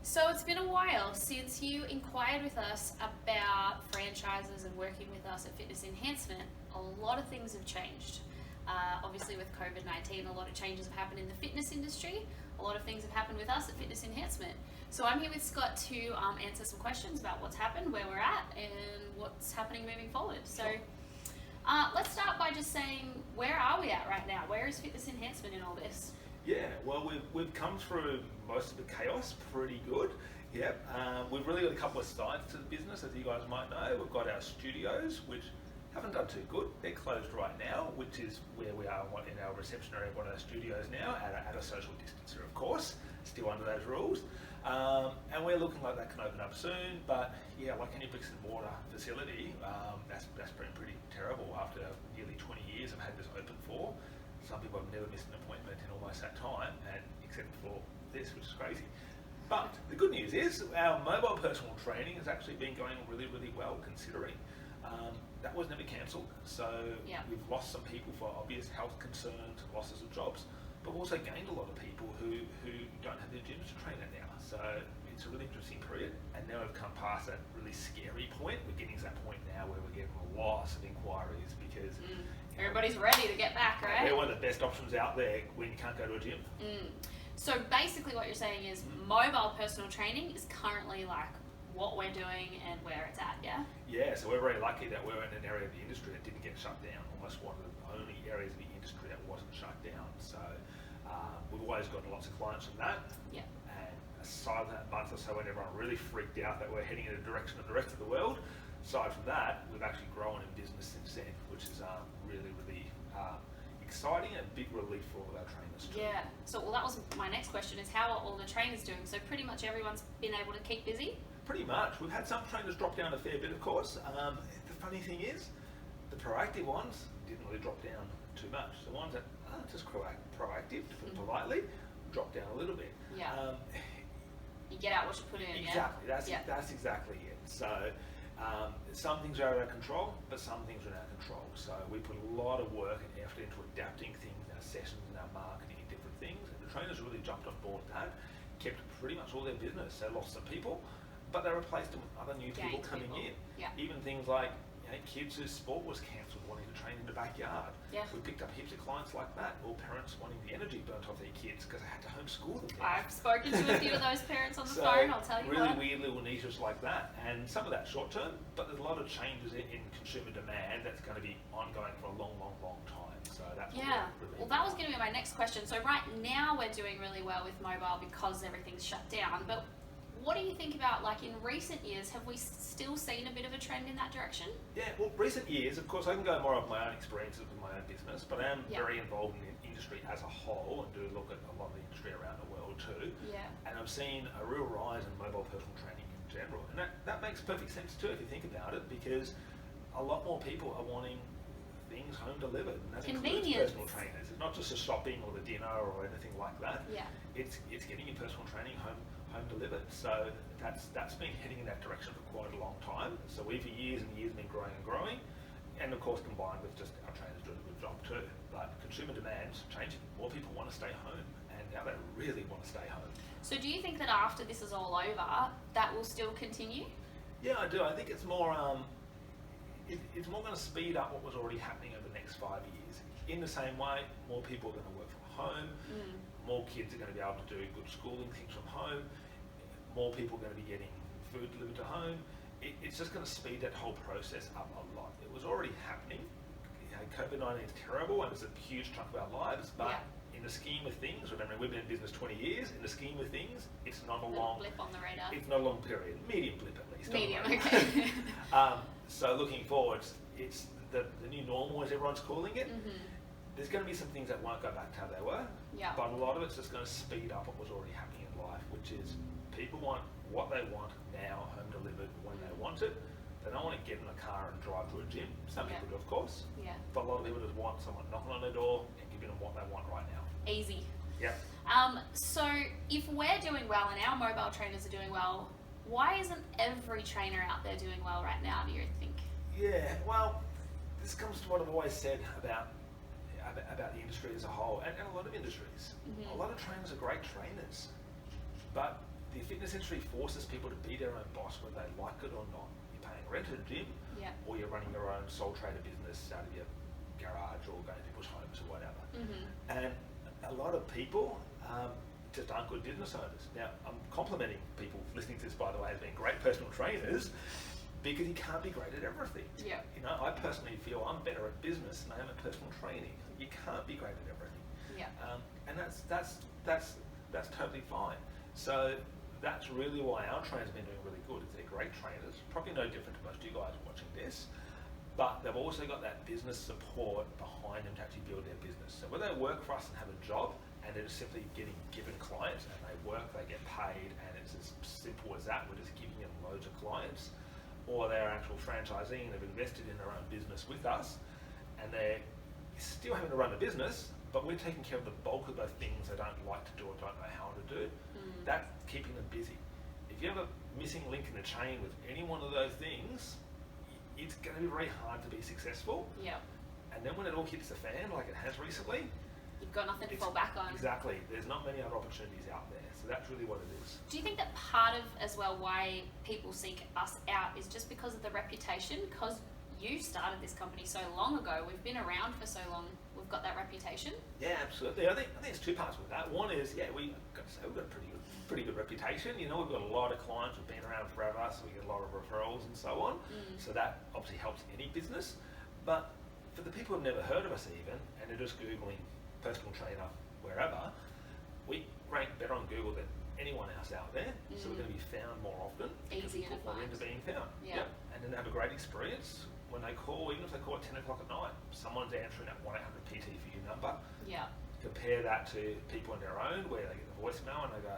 So it's been a while since you inquired with us about franchises and working with us at Fitness Enhancement. A lot of things have changed. Obviously with COVID-19, a lot of changes have happened in the fitness industry. A lot of things have happened with us at Fitness Enhancement. So I'm here with Scott to answer some questions about what's happened, where we're at, and what's happening moving forward. So let's start by just saying, where are we at right now? Where is Fitness Enhancement in all this? Yeah, well, we've come through most of the chaos pretty good. Yeah, we've really got a couple of sides to the business, as you guys might know. We've got our studios, which haven't done too good. They're closed right now, which is where we are in our reception area of one of our studios now, at a social distancer, of course, still under those rules. And we're looking like that can open up soon, but yeah, like any bricks and mortar facility, that's been pretty terrible after nearly 20 years I've had this open for. Some people have never missed an appointment in almost that time, and except for this, which is crazy. But the good news is our mobile personal training has actually been going really, really well considering. That was never cancelled, so we've lost some people for obvious health concerns and losses of jobs, but we've also gained a lot of people who don't have their gyms to train at now. So it's a really interesting period, and now we've come past that really scary point. We're getting to that point now where we're getting lots of inquiries because everybody's ready to get back, right? We're one of the best options out there when you can't go to a gym. So basically what you're saying is mobile personal training is currently like what we're doing and where it's at, yeah? Yeah, so we're very lucky that we're in an area of the industry that didn't get shut down, almost one of the only areas of the industry that wasn't shut down. So we've always gotten lots of clients from that. Yeah. And aside from that month or so when everyone really freaked out that we're heading in a direction of the rest of the world, aside from that, we've actually grown in business since then, which is really, really exciting and a big relief for all of our trainers too. Yeah, so well, that was my next question, is how are all the trainers doing? So pretty much everyone's been able to keep busy? Pretty much. We've had some trainers drop down a fair bit, of course. The funny thing is, the proactive ones didn't really drop down too much. The ones that aren't just proactive, to put it politely, dropped down a little bit. Yeah. You get out what you put in, exactly. yeah? That's exactly it. So some things are out of our control, but some things are in our control. So we put a lot of work and effort into adapting things, our sessions and our marketing and different things. And the trainers really jumped on board that, kept pretty much all their business. They lost some people, but they replaced them with other new people coming in. Yeah. Even things like kids whose sport was cancelled wanting to train in the backyard. Yeah. We picked up heaps of clients like that, or parents wanting the energy burnt off their kids because they had to homeschool them. I've spoken to a few of those parents on the phone, I'll tell you really what. Weird little niches like that, and some of that short term, but there's a lot of changes in consumer demand that's going to be ongoing for a long, long, long time. So that's Well, that was going to be my next question. So right now we're doing really well with mobile because everything's shut down, but what do you think about, like, in recent years, have we still seen a bit of a trend in that direction? Yeah, well, recent years, of course, I can go more of my own experiences with my own business, but I am very involved in the industry as a whole and do look at a lot of the industry around the world too. Yeah. And I've seen a real rise in mobile personal training in general. And that makes perfect sense too if you think about it, because a lot more people are wanting things home delivered, and that includes personal trainers. It's not just the shopping or the dinner or anything like that. Yeah. It's getting your personal training home delivered. So that's been heading in that direction for quite a long time. So we've for years and years been growing and growing, and of course combined with just our trainers doing a good job too. But consumer demand's changing. More people want to stay home, and now they really want to stay home. So do you think that after this is all over, that will still continue? Yeah, I do. I think it's more it's more going to speed up what was already happening over the next 5 years. In the same way, more people are going to work from home, more kids are going to be able to do good schooling things from home, more people are going to be getting food delivered to home. It's just going to speed that whole process up a lot. It was already happening. COVID-19 is terrible and it's a huge chunk of our lives, but in the scheme of things, remember we've been in business 20 years, in the scheme of things, it's not a long blip on the radar. It's not a long period. Medium blip at least. Medium, okay. So looking forward, it's the new normal, as everyone's calling it. There's going to be some things that won't go back to how they were, but a lot of it's just going to speed up what was already happening in life, which is people want what they want now, home delivered when they want it. They don't want to get in a car and drive to a gym. Some people do, of course, but a lot of people just want someone knocking on their door and giving them what they want right now. Easy. Yeah. So if we're doing well and our mobile trainers are doing well, why isn't every trainer out there doing well right now, do you think? Yeah, well, this comes to what I've always said about the industry as a whole, and a lot of industries. A lot of trainers are great trainers, but the fitness industry forces people to be their own boss whether they like it or not. You're paying rent at a gym, or you're running your own sole trader business out of your garage or going to people's homes or whatever. And a lot of people just aren't good business owners. Now, I'm complimenting people listening to this, by the way, as being great personal trainers, because you can't be great at everything. Yeah. You know, I personally feel I'm better at business than I am at personal training. You can't be great at everything. Yeah. And that's totally fine. So that's really why our trainers have been doing really good. Is they're great trainers, probably no different to most of you guys watching this, but they've also got that business support behind them to actually build their business. So whether they work for us and have a job, and they're just simply getting given clients, and they work, they get paid, and it's as simple as that. We're just giving them loads of clients, or they're actual franchisee and they've invested in their own business with us, and they're still having to run the business, but we're taking care of the bulk of those things they don't like to do or don't know how to do. That's keeping them busy. If you have a missing link in the chain with any one of those things, it's going to be very hard to be successful. Yeah. And then when it all hits the fan, like it has recently, you've got nothing to fall back on. Exactly. There's not many other opportunities out there. So that's really what it is. Do you think that part of as well why people seek us out is just because of the reputation? Because you started this company so long ago, we've been around for so long, we've got that reputation? Yeah, absolutely. I think there's two parts with that. One is, we've got a pretty good reputation. You know, we've got a lot of clients who've been around forever, so we get a lot of referrals and so on. So that obviously helps any business. But for the people who've never heard of us even, and they're just Googling personal trainer wherever, we rank better on Google than anyone else out there. So we're going to be found more often. Easier to find. Into being found. Yeah. And then they have a great experience when they call, even if they call at 10 o'clock at night, someone's answering that 1-800-PT for you number. Yeah. Compare that to people on their own where they get the voicemail and they go,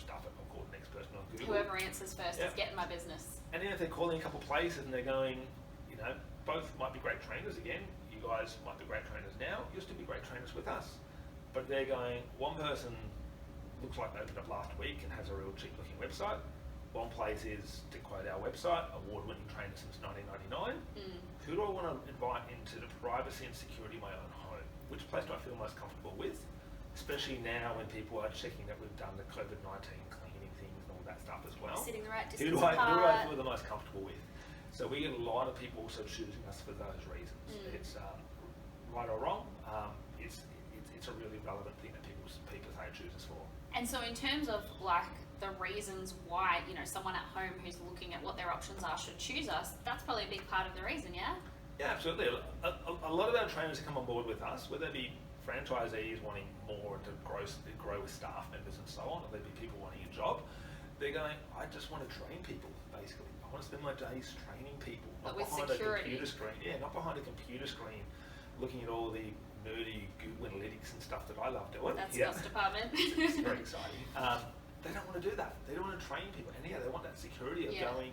stuff it, I'll call the next person on Google. Whoever answers first is getting my business. And then if they're calling a couple of places and they're going, you know, both might be great trainers again, you guys might be great trainers now, you'll still be great trainers with us. But they're going, one person looks like they opened up last week and has a real cheap looking website. One place is, to quote our website, award-winning trainer since 1999. Who do I want to invite into the privacy and security of my own home? Which place do I feel most comfortable with? Especially now when people are checking that we've done the COVID-19 cleaning things and all that stuff as well. Sitting the right Who distance do I apart. feel the most comfortable with? So we get a lot of people also choosing us for those reasons. It's right or wrong. It's a really relevant thing that people say choose us for. And so in terms of like the reasons why, you know, someone at home who's looking at what their options are should choose us, that's probably a big part of the reason, yeah? Yeah, absolutely. A lot of our trainers who come on board with us, whether they be franchisees wanting more to grow with staff members and so on, or they be people wanting a job, they're going, I just want to train people, basically. I want to spend my days training people, not But with behind security. a computer screen. Yeah, not behind a computer screen, looking at all the nerdy Google Analytics and stuff that I love doing. That's 𝗙𝗏 department. It's very exciting. They don't want to do that. They don't want to train people, and they want that security of going.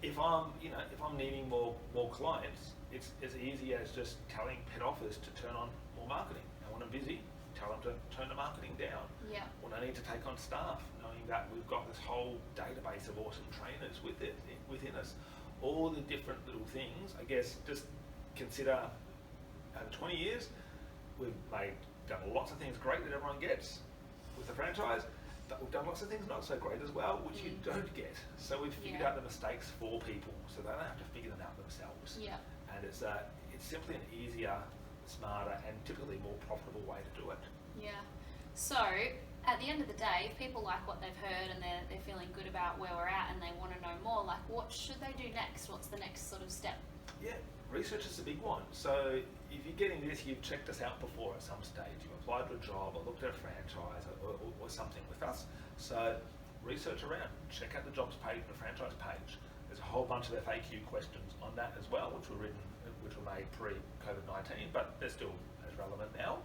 If I'm needing more clients, it's as easy as just telling head office to turn on more marketing. And when I'm busy, tell them to turn the marketing down. Yeah. When I need to take on staff, knowing that we've got this whole database of awesome trainers within us, all the different little things. I guess just consider over 20 years, we've done lots of things great that everyone gets with the franchise, but we've done lots of things not so great as well, which you don't get. So we've figured out the mistakes for people, so they don't have to figure them out themselves. Yeah. And it's simply an easier, smarter, and typically more profitable way to do it. Yeah. So at the end of the day, if people like what they've heard and they're feeling good about where we're at and they want to know more, like what should they do next? What's the next sort of step? Yeah, research is a big one. So if you're getting this, you've checked us out before at some stage. You've applied to a job or looked at a franchise or something with us. So research around, check out the jobs page and the franchise page. There's a whole bunch of FAQ questions on that as well, which were made pre-COVID-19, but they're still as relevant now.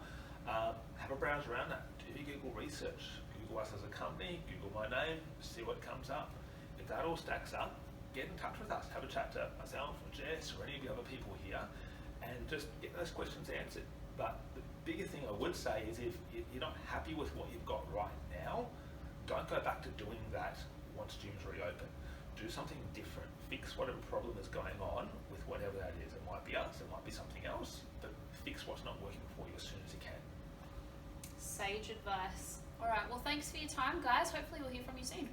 Have a browse around that. Do your Google research. Google us as a company, Google my name, see what comes up. If that all stacks up, get in touch with us. Have a chat to myself or Jess or any of the other people here and just get those questions answered. But the bigger thing I would say is if you're not happy with what you've got right now, don't go back to doing that once gyms reopen. Do something different. Fix whatever problem is going on with whatever that is. It might be us, it might be something else, but fix what's not working for you as soon as you can. Sage advice. All right. Well, thanks for your time, guys. Hopefully, we'll hear from you soon.